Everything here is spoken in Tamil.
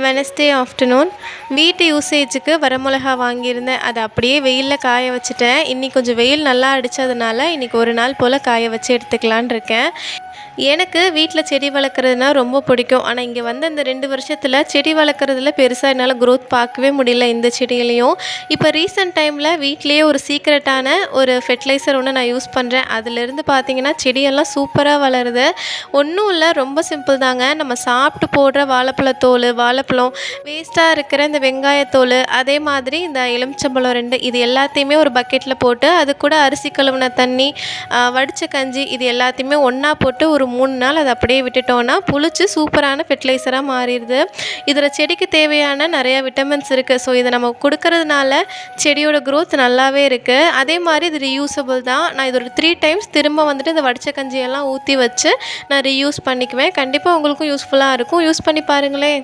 வெனஸ்டே ஆஃப்டர்நூன் வீட்டு யூசேஜுக்கு வரமிளகா வாங்கியிருந்தேன். அதை அப்படியே வெயிலில் காய வச்சுட்டேன். இன்னைக்கு கொஞ்சம் வெயில் நல்லா அடித்ததுனால இன்றைக்கி ஒரு நாள் போல் காய வச்சு எடுத்துக்கலான்னு இருக்கேன். எனக்கு வீட்டில் செடி வளர்க்குறதுனா ரொம்ப பிடிக்கும். ஆனால் இங்கே வந்து இந்த 2 வருஷத்தில் செடி வளர்க்குறதுல பெருசாக என்னால் க்ரோத் பார்க்கவே முடியல இந்த செடியிலையும். இப்போ ரீசெண்ட் டைமில் வீட்டிலேயே ஒரு சீக்ரெட்டான ஒரு ஃபெர்டிலைசர் ஒன்று நான் யூஸ் பண்ணுறேன். அதிலிருந்து பார்த்தீங்கன்னா செடியெல்லாம் சூப்பராக வளருது. ஒன்றும் இல்லை, ரொம்ப சிம்பிள் தாங்க. நம்ம சாப்பிட்டு போடுற வாழைப்பழத்தோல், வாழைப்பழம், வேஸ்ட்டாக இருக்கிற இந்த வெங்காயத்தோல், அதே மாதிரி இந்த எலுமிச்சம்பழம் 2 இது எல்லாத்தையுமே ஒரு பக்கெட்டில் போட்டு அது கூட அரிசி கழுவின தண்ணி, வடித்த கஞ்சி இது எல்லாத்தையுமே ஒன்றா போட்டு ஒரு 3 நாள் அதை அப்படியே விட்டுட்டோன்னா புளிச்சு சூப்பரான ஃபெர்டிலைசராக மாறிடுது. இதில் செடிக்கு தேவையான நிறையா விட்டமின்ஸ் இருக்குது. ஸோ இதை நம்ம கொடுக்கறதுனால செடியோட க்ரோத் நல்லாவே இருக்குது. அதே மாதிரி இது ரீயூசபிள் தான். நான் இது ஒரு 3 டைம்ஸ் திரும்ப வந்துட்டு இந்த வடித்த கஞ்சியெல்லாம் ஊற்றி வச்சு நான் ரீயூஸ் பண்ணிக்குவேன். கண்டிப்பாக உங்களுக்கும் யூஸ்ஃபுல்லாக இருக்கும். யூஸ் பண்ணி பாருங்களேன்.